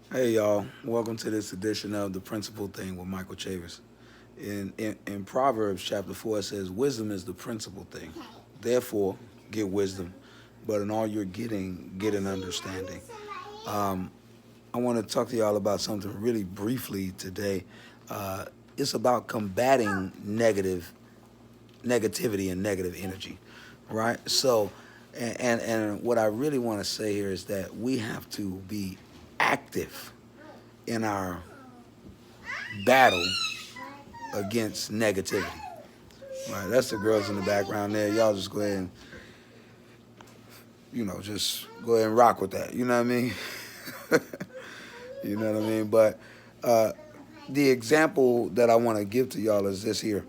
Hey y'all, welcome to this edition of The Principal Thing with Michael Chavis. In Proverbs chapter 4 it says, wisdom is the principal thing. Therefore, get wisdom, but in all you're getting, get an understanding. Um, I want to talk to y'all about something really briefly today. It's about combating negativity and negative energy, right? So, and what I really want to say here is that we have to be active in our battle against negativity. Right, that's the girls in the background there. Y'all just go ahead and, just go ahead and rock with that. You know what I mean? You know what I mean? But uh, the example that I want to give to y'all is this here.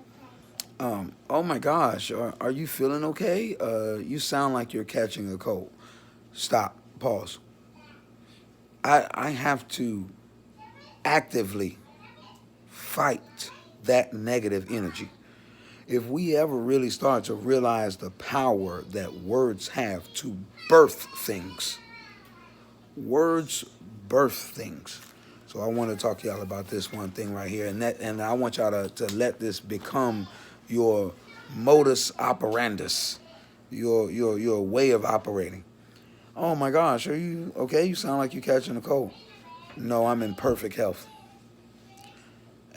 Oh my gosh, are you feeling okay? You sound like you're catching a cold. Stop. Pause. I have to actively fight that negative energy. If we ever really start to realize the power that words have to birth things, words birth things. So I want to talk to y'all about this one thing right here, and I want y'all to let this become your modus operandus, your way of operating. Oh my gosh, are you okay? You sound like you're catching a cold. No, I'm in perfect health.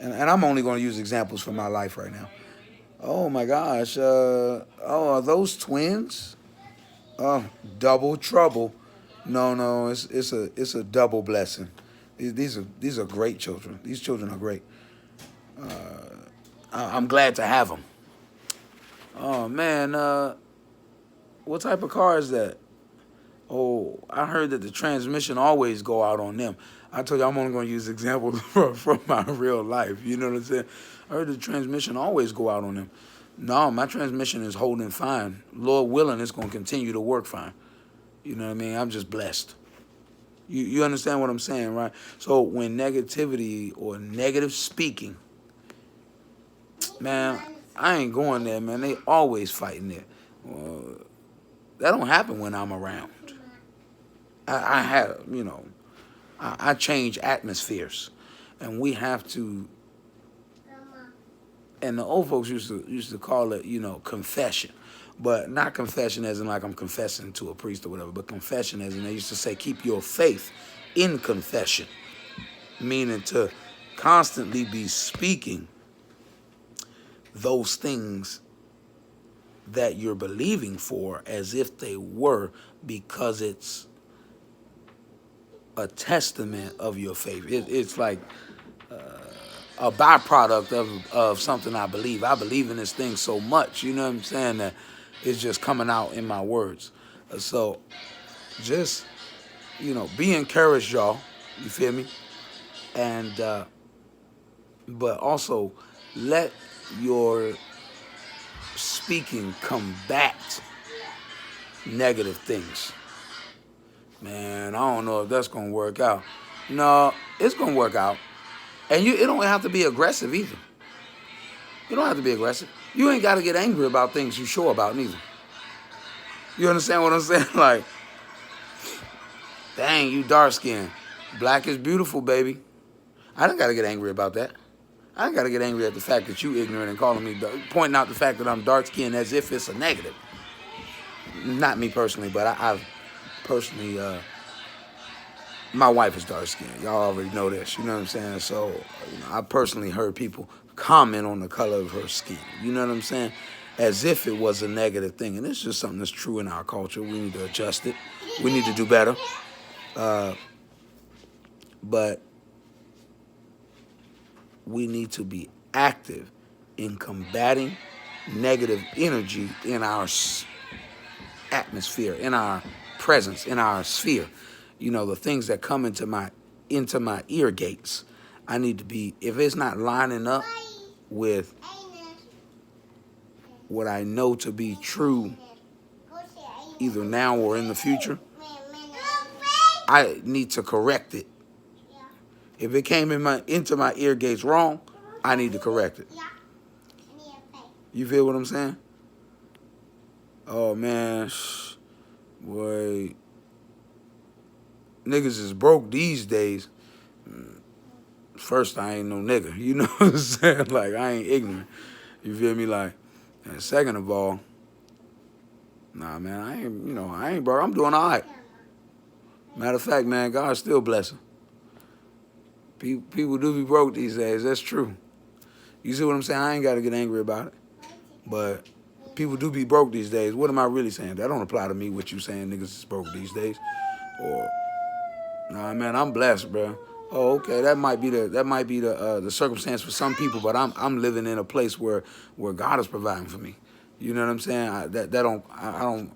And I'm only going to use examples from my life right now. Oh my gosh. Are those twins? Oh, double trouble. No, no, it's a double blessing. These are great children. These children are great. I'm glad to have them. Oh man, what type of car is that? Oh, I heard that the transmission always go out on them. I told you I'm only going to use examples from my real life. You know what I'm saying? I heard the transmission always go out on them. No, my transmission is holding fine. Lord willing, it's going to continue to work fine. You know what I mean? I'm just blessed. You understand what I'm saying, right? So when negativity or negative speaking, man, I ain't going there, man. They always fighting there. That don't happen when I'm around. I have, I change atmospheres, and we have to. And the old folks used to call it, confession, but not confession as in like I'm confessing to a priest or whatever, but confession as in they used to say keep your faith in confession, meaning to constantly be speaking those things that you're believing for as if they were, because it's a testament of your faith. It's like a byproduct of something I believe. I believe in this thing so much, you know what I'm saying, that it's just coming out in my words. So just, be encouraged, y'all. You feel me? And, but also let your speaking combat negative things. Man, I don't know if that's going to work out. No, it's going to work out. And it don't have to be aggressive either. You don't have to be aggressive. You ain't got to get angry about things you sure about neither. You understand what I'm saying? Like, dang, you dark skinned. Black is beautiful, baby. I don't got to get angry about that. I ain't got to get angry at the fact that you ignorant and calling me, pointing out the fact that I'm dark skinned as if it's a negative. Not me personally, but I've personally, my wife is dark skinned. Y'all already know this. You know what I'm saying? So, I personally heard people comment on the color of her skin. You know what I'm saying? As if it was a negative thing. And it's just something that's true in our culture. We need to adjust it. We need to do better. But we need to be active in combating negative energy in our atmosphere, in our presence, in our sphere. The things that come into my ear gates. I need to be, if it's not lining up with what I know to be true, either now or in the future, I need to correct it. If it came into my ear gates wrong, I need to correct it. You feel what I'm saying? Oh man, boy, niggas is broke these days. First, I ain't no nigga. You know what I'm saying? Like, I ain't ignorant. You feel me? Like, and second of all, nah, man, I ain't broke. I'm doing all right. Matter of fact, man, God's still blessing. People do be broke these days. That's true. You see what I'm saying? I ain't got to get angry about it. But people do be broke these days. What am I really saying? That don't apply to me, what you saying niggas is broke these days. Or, nah, man, I'm blessed, bro. Oh, okay. That might be the circumstance for some people, but I'm living in a place where God is providing for me. You know what I'm saying?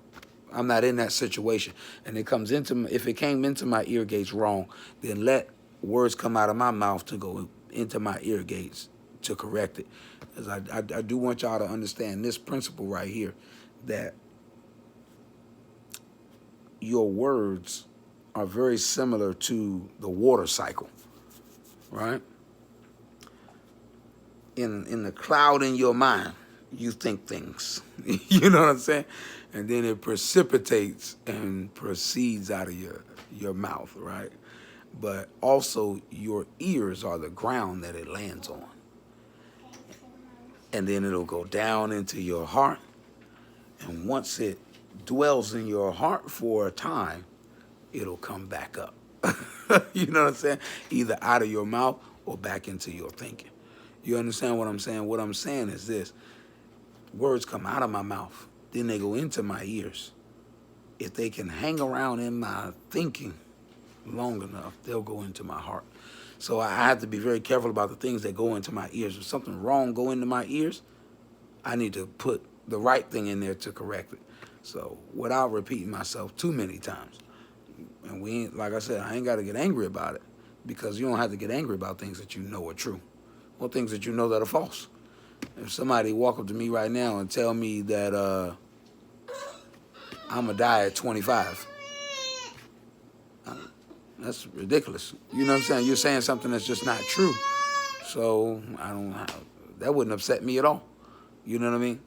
I'm not in that situation. And if it came into my ear gates wrong, then let words come out of my mouth to go into my ear gates to correct it. Because I do want y'all to understand this principle right here, that your words are very similar to the water cycle, right? In the cloud in your mind, you think things. You know what I'm saying? And then it precipitates and proceeds out of your mouth, right? But also your ears are the ground that it lands on. And then it'll go down into your heart. And once it dwells in your heart for a time, it'll come back up. You know what I'm saying? Either out of your mouth or back into your thinking. You understand what I'm saying? What I'm saying is this. Words come out of my mouth, then they go into my ears. If they can hang around in my thinking long enough, they'll go into my heart. So I have to be very careful about the things that go into my ears. If something wrong go into my ears, I need to put the right thing in there to correct it. So without repeating myself too many times. And we ain't, like I said, I ain't got to get angry about it, because you don't have to get angry about things that you know are true or things that you know that are false. If somebody walk up to me right now and tell me that I'm going to die at 25, that's ridiculous. You know what I'm saying? You're saying something that's just not true. So that wouldn't upset me at all. You know what I mean?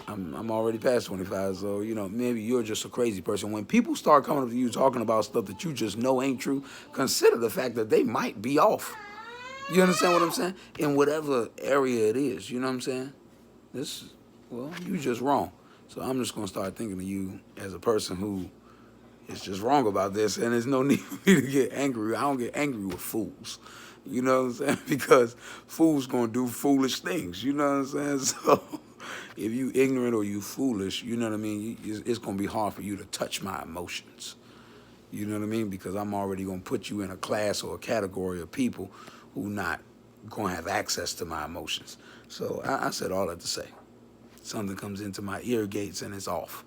I'm already past 25, so, maybe you're just a crazy person. When people start coming up to you talking about stuff that you just know ain't true, consider the fact that they might be off. You understand what I'm saying? In whatever area it is, you know what I'm saying? You just wrong. So I'm just going to start thinking of you as a person who is just wrong about this, and there's no need for me to get angry. I don't get angry with fools. You know what I'm saying? Because fools going to do foolish things. You know what I'm saying? So if you ignorant or you foolish, you know what I mean? It's going to be hard for you to touch my emotions. You know what I mean? Because I'm already going to put you in a class or a category of people who not going to have access to my emotions. So I said all that to say. Something comes into my ear gates and it's off.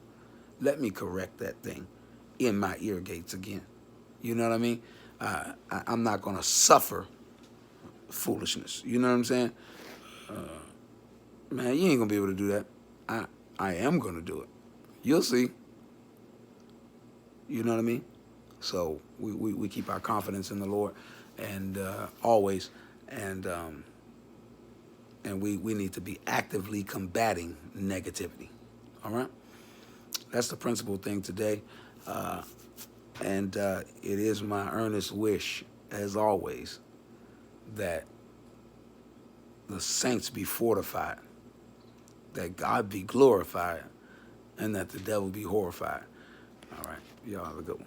Let me correct that thing in my ear gates again. You know what I mean? I'm not going to suffer foolishness. You know what I'm saying? Man, you ain't going to be able to do that. I am going to do it. You'll see. You know what I mean? So we keep our confidence in the Lord, and always, and we need to be actively combating negativity. All right? That's the principal thing today. And it is my earnest wish, as always, that the saints be fortified, that God be glorified, and that the devil be horrified. All right. Y'all have a good one.